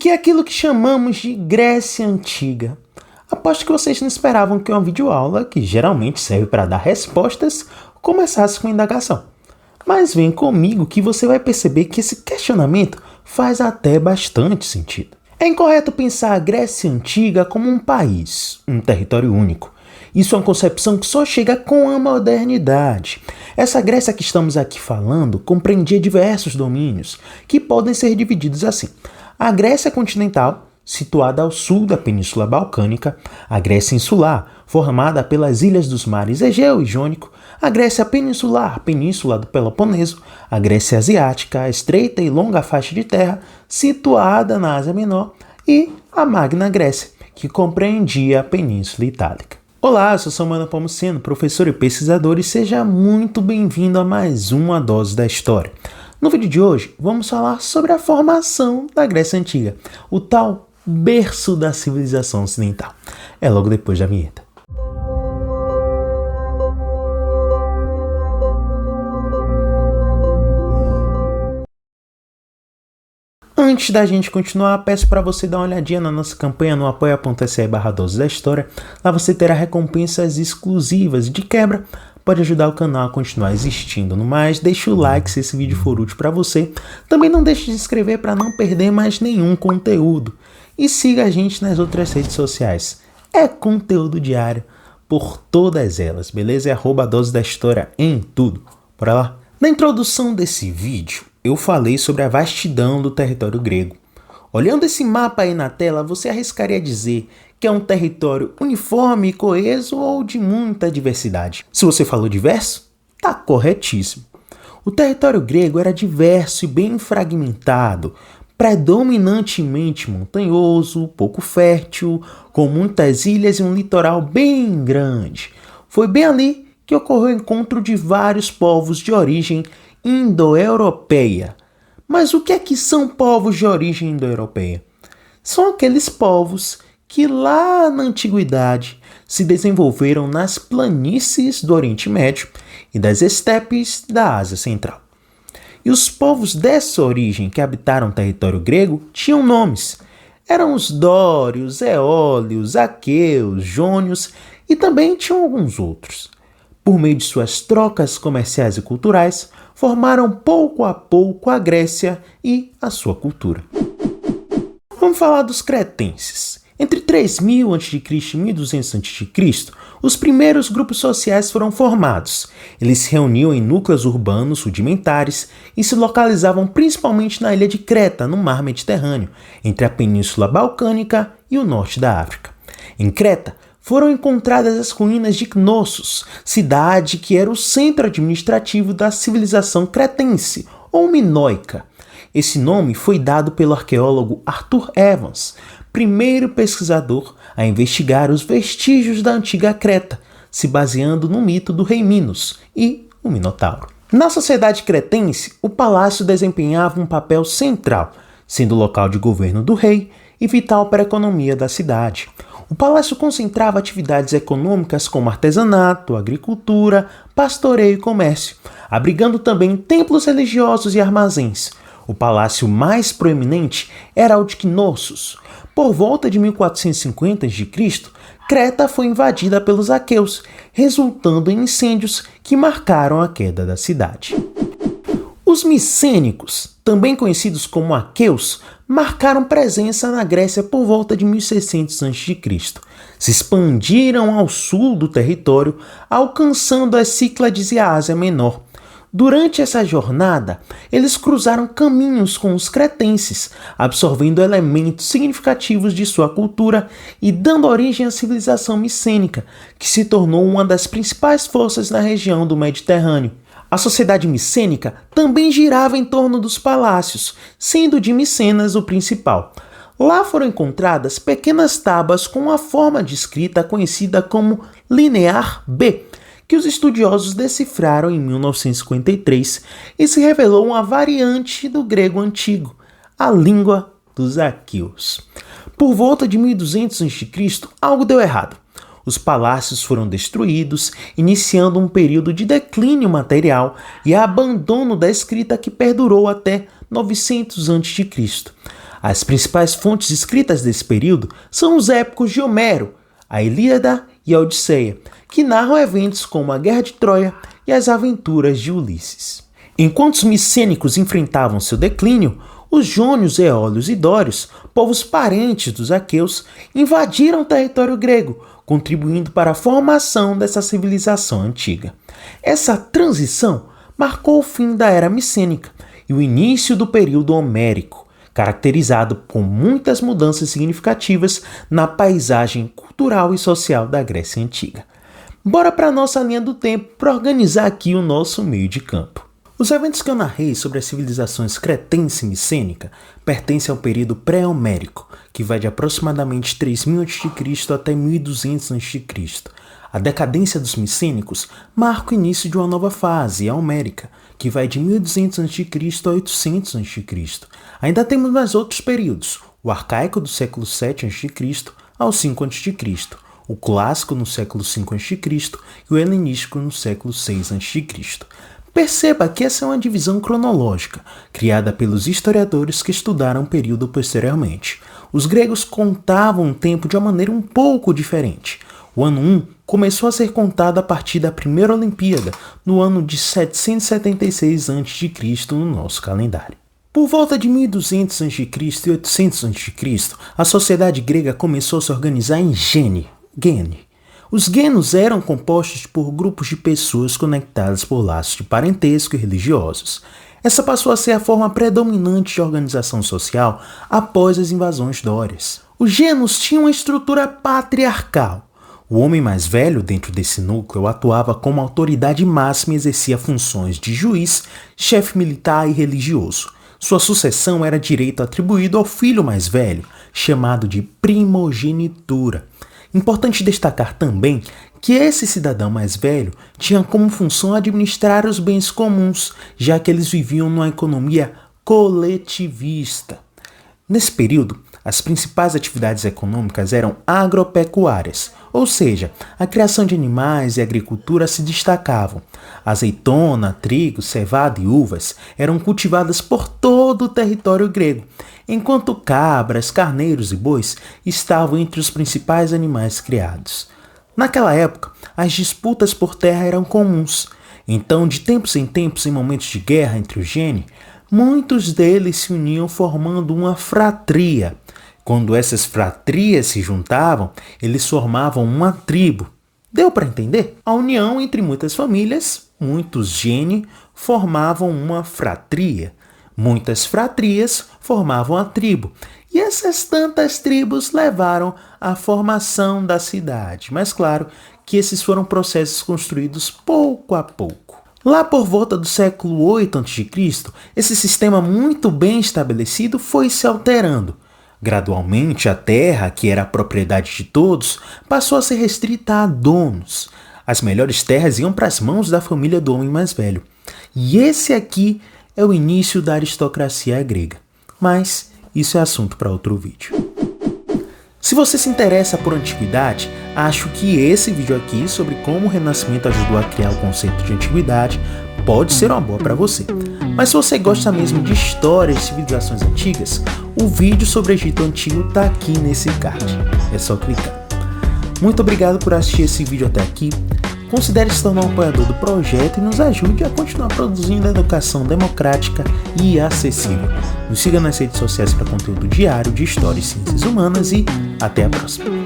que é aquilo que chamamos de Grécia Antiga? Aposto que vocês não esperavam que uma videoaula, que geralmente serve para dar respostas, começasse com indagação. Mas vem comigo que você vai perceber que esse questionamento faz até bastante sentido. É incorreto pensar a Grécia Antiga como um país, um território único. Isso é uma concepção que só chega com a modernidade. Essa Grécia que estamos aqui falando compreendia diversos domínios, que podem ser divididos assim. A Grécia continental, situada ao sul da Península Balcânica, a Grécia insular, formada pelas ilhas dos mares Egeu e Jônico, a Grécia peninsular, Península do Peloponeso, a Grécia asiática, a estreita e longa faixa de terra, situada na Ásia Menor, e a Magna Grécia, que compreendia a Península Itálica. Olá, eu sou Samuel Nepomuceno, professor e pesquisador, e seja muito bem-vindo a mais uma dose da história. No vídeo de hoje, vamos falar sobre a formação da Grécia Antiga, o tal berço da civilização ocidental. É logo depois da vinheta. Antes da gente continuar, peço para você dar uma olhadinha na nossa campanha no apoia.se/dose da história. Lá você terá recompensas exclusivas. De quebra, pode ajudar o canal a continuar existindo. No mais, deixa o like se esse vídeo for útil para você. Também não deixe de se inscrever para não perder mais nenhum conteúdo. E siga a gente nas outras redes sociais. É conteúdo diário por todas elas, beleza? É @dose da história em tudo. Bora lá? Na introdução desse vídeo, eu falei sobre a vastidão do território grego. Olhando esse mapa aí na tela, você arriscaria dizer que é um território uniforme e coeso ou de muita diversidade? Se você falou diverso, tá corretíssimo. O território grego era diverso e bem fragmentado, predominantemente montanhoso, pouco fértil, com muitas ilhas e um litoral bem grande. Foi bem ali que ocorreu o encontro de vários povos de origem indo-europeia. Mas o que é que são povos de origem indo-europeia? São aqueles povos que lá na antiguidade se desenvolveram nas planícies do Oriente Médio e das estepes da Ásia Central. E os povos dessa origem que habitaram o território grego tinham nomes. Eram os dórios, eólios, aqueus, jônios e também tinham alguns outros. Por meio de suas trocas comerciais e culturais, formaram pouco a pouco a Grécia e a sua cultura. Vamos falar dos cretenses. Entre 3000 a.C. e 1200 a.C., os primeiros grupos sociais foram formados. Eles se reuniam em núcleos urbanos rudimentares e se localizavam principalmente na ilha de Creta, no mar Mediterrâneo, entre a Península Balcânica e o norte da África. Em Creta, foram encontradas as ruínas de Knossos, cidade que era o centro administrativo da civilização cretense, ou minoica. Esse nome foi dado pelo arqueólogo Arthur Evans, primeiro pesquisador a investigar os vestígios da antiga Creta, se baseando no mito do rei Minos e o Minotauro. Na sociedade cretense, o palácio desempenhava um papel central, sendo local de governo do rei e vital para a economia da cidade. O palácio concentrava atividades econômicas como artesanato, agricultura, pastoreio e comércio, abrigando também templos religiosos e armazéns. O palácio mais proeminente era o de Knossos. Por volta de 1450 a.C., Creta foi invadida pelos aqueus, resultando em incêndios que marcaram a queda da cidade. Os micênicos, também conhecidos como aqueus, marcaram presença na Grécia por volta de 1600 a.C. Se expandiram ao sul do território, alcançando as Cíclades e a Ásia Menor. Durante essa jornada, eles cruzaram caminhos com os cretenses, absorvendo elementos significativos de sua cultura e dando origem à civilização micênica, que se tornou uma das principais forças na região do Mediterrâneo. A sociedade micênica também girava em torno dos palácios, sendo o de Micenas o principal. Lá foram encontradas pequenas tábuas com uma forma de escrita conhecida como linear B, que os estudiosos decifraram em 1953 e se revelou uma variante do grego antigo, a língua dos aqueus. Por volta de 1200 a.C., algo deu errado. Os palácios foram destruídos, iniciando um período de declínio material e abandono da escrita que perdurou até 900 a.C. As principais fontes escritas desse período são os épicos de Homero, a Ilíada e a Odisseia, que narram eventos como a Guerra de Troia e as aventuras de Ulisses. Enquanto os micênicos enfrentavam seu declínio, os jônios, eólios e dórios, povos parentes dos aqueus, invadiram o território grego, contribuindo para a formação dessa civilização antiga. Essa transição marcou o fim da era micênica e o início do período homérico, caracterizado por muitas mudanças significativas na paisagem cultural e social da Grécia Antiga. Bora para a nossa linha do tempo para organizar aqui o nosso meio de campo. Os eventos que eu narrei sobre as civilizações cretense e micênica pertencem ao período pré-homérico, que vai de aproximadamente 3000 a.C. até 1200 a.C. A decadência dos micênicos marca o início de uma nova fase, a homérica, que vai de 1200 a.C. a 800 a.C. Ainda temos mais outros períodos, o arcaico do século 7 a.C. ao 5 a.C., o clássico no século 5 a.C. e o helenístico no século 6 a.C. Perceba que essa é uma divisão cronológica, criada pelos historiadores que estudaram o período posteriormente. Os gregos contavam o tempo de uma maneira um pouco diferente. O ano 1 começou a ser contado a partir da primeira Olimpíada, no ano de 776 a.C. no nosso calendário. Por volta de 1200 a.C. e 800 a.C., a sociedade grega começou a se organizar em gene. Os genos eram compostos por grupos de pessoas conectadas por laços de parentesco e religiosos. Essa passou a ser a forma predominante de organização social após as invasões dórias. Os genos tinham uma estrutura patriarcal. O homem mais velho dentro desse núcleo atuava como autoridade máxima e exercia funções de juiz, chefe militar e religioso. Sua sucessão era direito atribuído ao filho mais velho, chamado de primogenitura. Importante destacar também que esse cidadão mais velho tinha como função administrar os bens comuns, já que eles viviam numa economia coletivista. Nesse período, as principais atividades econômicas eram agropecuárias, ou seja, a criação de animais e a agricultura se destacavam. Azeitona, trigo, cevada e uvas eram cultivadas por todo o território grego, enquanto cabras, carneiros e bois estavam entre os principais animais criados. Naquela época, as disputas por terra eram comuns, então de tempos em tempos, em momentos de guerra entre os gênios, muitos deles se uniam formando uma fratria. Quando essas fratrias se juntavam, eles formavam uma tribo. Deu para entender? A união entre muitas famílias, muitos gênios, formavam uma fratria. Muitas fratrias formavam a tribo. E essas tantas tribos levaram à formação da cidade. Mas claro que esses foram processos construídos pouco a pouco. Lá por volta do século 8 a.C., esse sistema muito bem estabelecido foi se alterando. Gradualmente, a terra, que era a propriedade de todos, passou a ser restrita a donos. As melhores terras iam para as mãos da família do homem mais velho. E esse aqui é o início da aristocracia grega. Mas isso é assunto para outro vídeo. Se você se interessa por antiguidade, acho que esse vídeo aqui sobre como o Renascimento ajudou a criar o conceito de antiguidade pode ser uma boa para você. Mas se você gosta mesmo de histórias e civilizações antigas, o vídeo sobre o Egito Antigo está aqui nesse card. É só clicar. Muito obrigado por assistir esse vídeo até aqui. Considere se tornar um apoiador do projeto e nos ajude a continuar produzindo educação democrática e acessível. Nos siga nas redes sociais para conteúdo diário de história e ciências humanas e até a próxima.